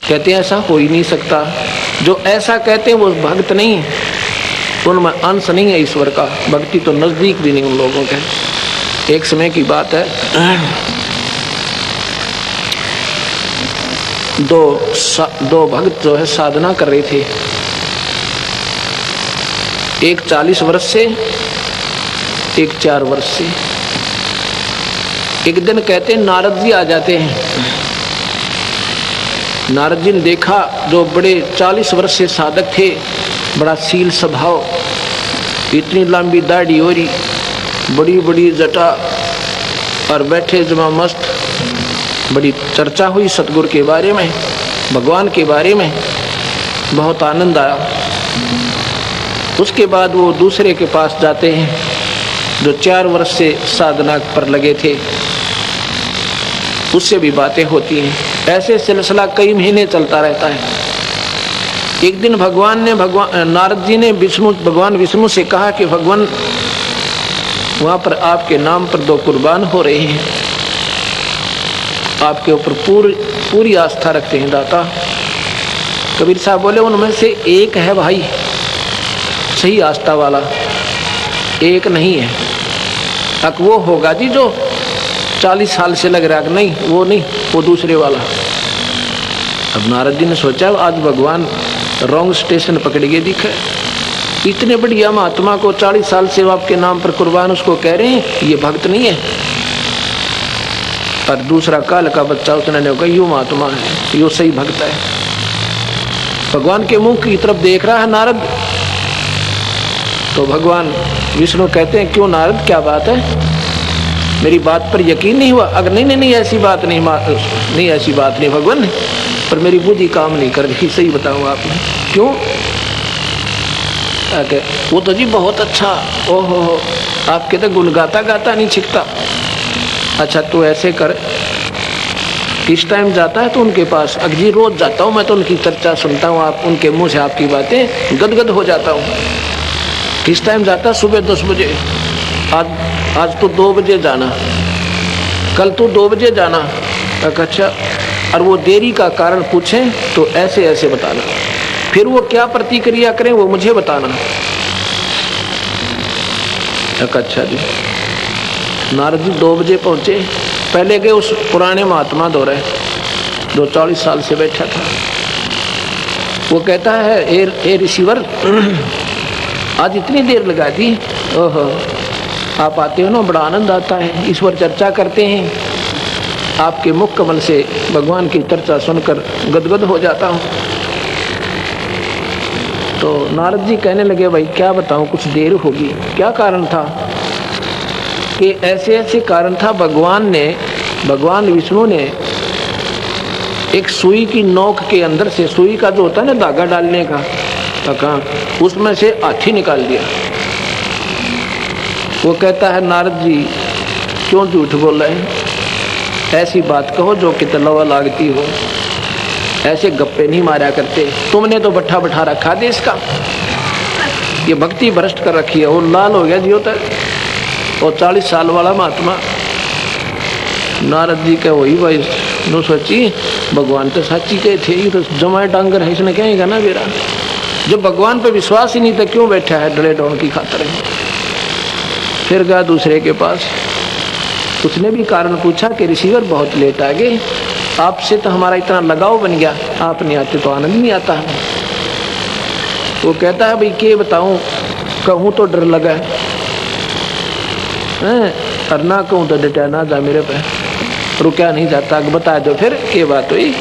कहते हैं ऐसा हो ही नहीं सकता। जो ऐसा कहते हैं वो भक्त नहीं है, उनमें अंश नहीं है ईश्वर का। भक्ति तो नजदीक भी नहीं उन लोगों के। एक समय की बात है, दो भक्त जो है साधना कर रहे थे। एक 40 वर्ष से, एक 4 वर्ष से। एक दिन कहते हैं नारद जी आ जाते हैं। नारद जी ने देखा जो बड़े 40 वर्ष से साधक थे, बड़ा शील स्वभाव, इतनी लंबी दाढ़ी हो रही, बड़ी बड़ी जटा, और बैठे जमा मस्त। बड़ी चर्चा हुई सतगुरु के बारे में, भगवान के बारे में, बहुत आनंद आया। उसके बाद वो दूसरे के पास जाते हैं जो 4 वर्ष से साधना पर लगे थे, उससे भी बातें होती हैं। ऐसे सिलसिला कई महीने चलता रहता है। एक दिन नारद जी ने भगवान विष्णु से कहा कि भगवान वहाँ पर आपके नाम पर 2 कुर्बान हो रहे हैं, आपके ऊपर पूरी आस्था रखते हैं दाता। कबीर साहब बोले उनमें से एक है भाई सही आस्था वाला, एक नहीं है। अब वो होगा जी जो 40 साल से लग रहा है, नहीं वो नहीं, वो दूसरे वाला। अब नारद जी ने सोचा आज भगवान रॉन्ग स्टेशन पकड़ के दिखे। इतने बढ़िया महात्मा को 40 साल से आपके नाम पर कुर्बान उसको कह रहे हैं ये भक्त नहीं है। और दूसरा काल का बच्चा उसने कहा यू महात्मा है, यो सही भक्त है। भगवान के मुंह की तरफ देख रहा है नारद। तो भगवान विष्णु कहते हैं क्यों नारद, क्या बात है, मेरी बात पर यकीन नहीं हुआ? अगर नहीं ऐसी बात नहीं ऐसी बात नहीं भगवान, पर मेरी बुद्धि काम नहीं कर रही, सही बताऊँ आपने। क्यों? वो तो जी बहुत अच्छा, ओहो आपके तो गुण गाता नहीं छिकता। अच्छा तू ऐसे कर, किस टाइम जाता है तो उनके पास? अगर जी रोज जाता हूँ मैं, तो उनकी चर्चा सुनता हूँ, आप उनके मुंह से आपकी बातें गदगद हो जाता हूँ। किस टाइम जाता? सुबह 10 बजे। आज तो 2 बजे जाना, कल तो 2 बजे जाना। अच्छा, और वो देरी का कारण पूछें तो ऐसे ऐसे बताना, फिर वो क्या प्रतिक्रिया करें वो मुझे बताना। अच्छा जी। नारद जी 2 बजे पहुंचे। पहले गए उस पुराने महात्मा दौरे जो 40 साल से बैठा था। वो कहता है ए रिसीवर, आज इतनी देर लगा दी? ओहो, आप आते हो ना, बड़ा आनंद आता है, ईश्वर चर्चा करते हैं, आपके मुख कमल से भगवान की चर्चा सुनकर गदगद हो जाता हूँ। तो नारद जी कहने लगे भाई क्या बताऊँ, कुछ देर होगी। क्या कारण था? कि ऐसे ऐसे कारण था। भगवान विष्णु ने एक सुई की नोक के अंदर से, सुई का जो होता है ना धागा डालने का, उसमें से हाथी निकाल दिया। वो कहता है नारद जी क्यों झूठ बोल रहे हैं, ऐसी बात कहो जो कि तलवा लागती हो, ऐसे गप्पे नहीं मारा करते। तुमने तो बैठा रखा देश का, ये भक्ति भ्रष्ट कर रखी है। वो लाल हो गया जी होता है, और 40 साल वाला महात्मा। नारद जी का वही भाई नो सोची भगवान तो साची के थे, ये तो जमाए डांगर है, इसने कहेगा ना मेरा। जब भगवान पे विश्वास ही नहीं था क्यों बैठा है डले डोन की खातर। फिर गया दूसरे के पास, उसने भी कारण पूछा कि रिसीवर बहुत लेट आ गए, आपसे तो हमारा इतना लगाव बन गया, आप नहीं आते तो आनंद नहीं आता है। वो कहता है भाई क्या बताऊं, कहूँ तो डर लगा है, और ना कहूँ तो डटा ना जा मेरे पे, रुका नहीं जाता। बता दो फिर क्या बात हुई?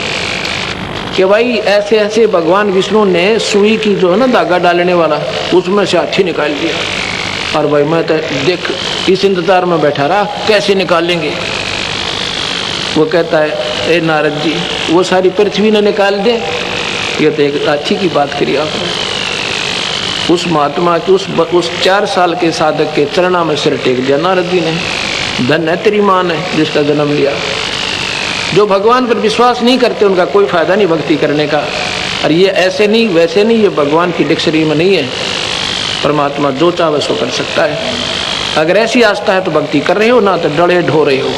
कि भाई ऐसे ऐसे भगवान विष्णु ने सुई की जो है ना धागा डालने वाला, उसमें से हाथी निकाल दिया। और भाई मैं तो देख इस इंतजार में बैठा रहा, कैसे निकालेंगे। वो कहता है ए नारद जी वो सारी पृथ्वी ने निकाल दे, ये तो एक अच्छी की बात करी आपने। उस महात्मा की उस 4 साल के साधक के चरणा में सिर टेक दिया नारद जी ने। धन है तेरी मां ने जिसका जन्म लिया। जो भगवान पर विश्वास नहीं करते उनका कोई फायदा नहीं भक्ति करने का। और ये ऐसे नहीं वैसे नहीं, ये भगवान की डिक्शनरी में नहीं है। परमात्मा जो चाहे सो कर सकता है। अगर ऐसी आस्था है तो भक्ति कर रहे हो, ना तो डरे ढो रहे हो।